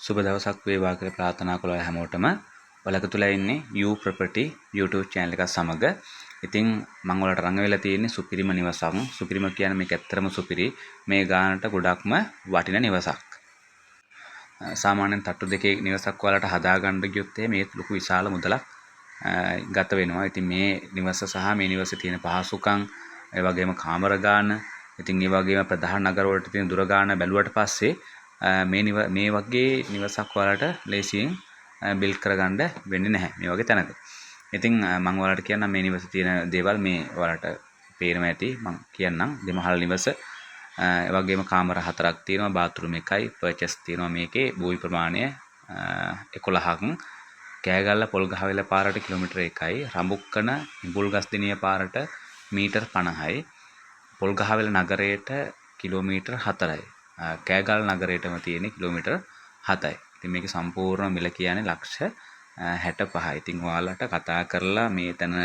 සුබ දවසක් වේවා කියලා ප්‍රාර්ථනා කළා හැමෝටම. ඔයාලා එකතුලා ඉන්නේ U Property YouTube channel එක සමග. ඉතින් මම ඔයාලට රංග වෙලා තියෙන්නේ සුපිරිම නිවසක්. සුපිරිම කියන්නේ මේක ඇත්තටම සුපිරි. මේ ගානට ගොඩක්ම වටින නිවසක්. සාමාන්‍යයෙන් තට්ටු දෙකේ නිවසක් ඔයාලට හදාගන්න ගියොත් මේ ලොකු විශාල මුදලක් ගත වෙනවා. ඉතින් මේ නිවස සහ මේ නිවසේ තියෙන පහසුකම්, ඒ වගේම කාමර ගාන, ඉතින් ඒ වගේම ප්‍රධාන නගර වලට තියෙන දුර ගාන බැලුවට පස්සේ මේ වගේ නිවසක් ඔයාලට ලේසියෙන් බිල්ඩ් කරගන්න වෙන්නේ නැහැ මේ වගේ තැනක. ඉතින් මම ඔයාලට කියන්නම් මේ නිවසේ තියෙන දේවල් මේ ඔයාලට පේනවා ඇති. මම කියන්නම් දෙමහල් නිවස. ඒ වගේම කාමර 4ක් තියෙනවා, බාත්රූම් එකයි, පර්චස් තියෙනවා මේකේ. භූමි ප්‍රමාණය 11ක්. කෑගල්ල පොල්ගහවෙල පාරට කිලෝමීටර 1යි. රඹුක්කන ඉඹුල්ගස්දිනිය පාරට මීටර් 50යි. පොල්ගහවෙල නගරයට කිලෝමීටර් 4යි. කෑගල් නගරයටම තියෙන කිලෝමීටර් 7යි. ඉතින් මේක සම්පූර්ණ මිල කියන්නේ ලක්ෂ 65යි. ඉතින් ඔයාලට කතා කරලා මේ තැන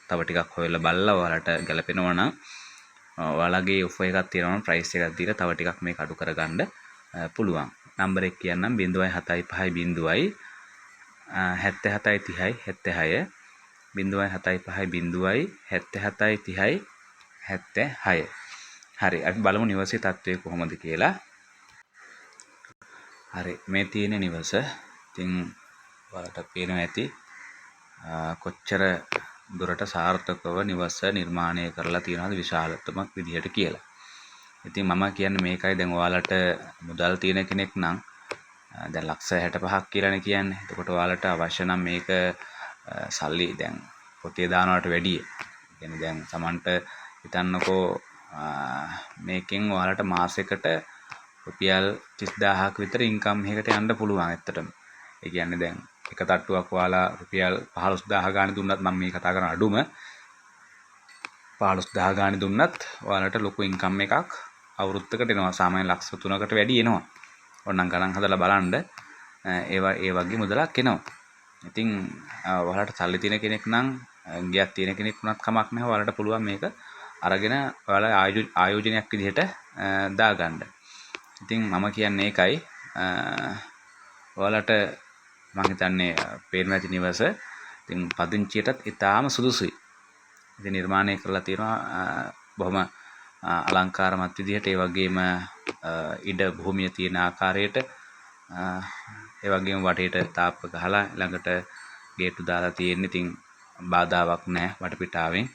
තව ටිකක් හොයලා බලලා ඔයාලට ගැලපෙනවා නම් ඔයාලගේ ඔෆර් එකක් තියෙනවා නම් ප්‍රයිස් එකක් දීලා තව ටිකක් මේක අඩු කරගන්න පුළුවන්. නම්බර එක කියන්නම් 075 77 30 76 075 77 30 76. හරි, අපි බලමු නිවසේ තත්ත්වය කොහොමද කියලා. හරි, මේ තියෙන නිවස ඉතින් ඔයාලට පේනවා ඇති කොච්චර දුරට සාර්ථකව නිවස නිර්මාණය කරලා තියෙනවද විශාලතම විදිහට කියලා. ඉතින් මම කියන්නේ මේකයි, දැන් ඔයාලට මුදල් තියෙන කෙනෙක් නම් දැන් ලක්ෂ 65ක් කියලානේ කියන්නේ. එතකොට ඔයාලට අවශ්‍ය නම් මේක සල්ලි දැන් පොතේ දානවට වැඩිය. කියන්නේ දැන් සමන්ට හිතන්නකෝ මේකෙන් ඔයාලට මාසෙකට රුපියල් 30000ක් විතර ඉන්කම් එකකට යන්න පුළුවන් ඇත්තටම. ඒ කියන්නේ දැන් එක තට්ටුවක් ඔයාලා රුපියල් 15000 ගානේ දුන්නත්, මම මේ කතා කරන අඩුම 15000 ගානේ දුන්නත් ඔයාලට ලොකු ඉන්කම් එකක් අවුරුද්දකට එනවා. සාමාන්‍ය ලක්ෂ 3කට වැඩි එනවා. ඕනනම් ගණන් හදලා බලන්න. ඒ වගේ මුදලක් එනවා. ඉතින් ඔයාලට සල්ලි තියෙන කෙනෙක් නම්, ගියක් තියෙන කෙනෙක් වුණත් කමක් නැහැ. ඔයාලට පුළුවන් මේක අරගෙන ඔයාලා ආයෝජනයක් විදිහට දාගන්න. ඉතින් මම කියන්නේ ඒකයි. ඔයාලට මම හිතන්නේ පේන ඇති නිවස ඉතින් පදිංචියටත් ඉතාම සුදුසුයි. ඉතින් නිර්මාණය කරලා තියෙනවා බොහොම අලංකාරමත් විදිහට. ඒ වගේම ඉඩ භූමිය තියෙන ආකාරයට, ඒ වගේම වටේට තාප්ප ගහලා ළඟට ගේට්ටු දාලා තියෙන. ඉතින් බාධාවක් නැහැ වටපිටාවෙන්.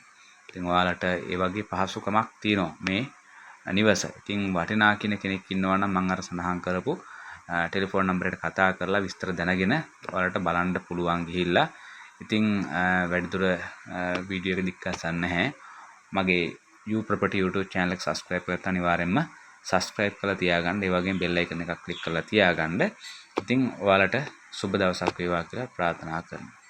ඉතින් ඔයාලට ඒ වගේ පහසුකමක් තියෙනවා මේ නිවස. ඉතින් වටිනා කියන කෙනෙක් ඉන්නවා නම් මම අර සඳහන් කරපු ටෙලිෆෝන් නම්බරයට කතා කරලා විස්තර දැනගෙන ඔයාලට බලන්න පුළුවන් ගිහිල්ලා. ඉතින් වැඩිදුර වීඩියෝ එක දික්කසන්න නැහැ. මගේ U Property YouTube channel එක subscribe කරලා අනිවාර්යෙන්ම subscribe කරලා තියාගන්න. ඒ වගේම bell icon එකක් click කරලා තියාගන්න. ඉතින් ඔයාලට සුබ දවසක් වේවා කියලා ප්‍රාර්ථනා කරනවා.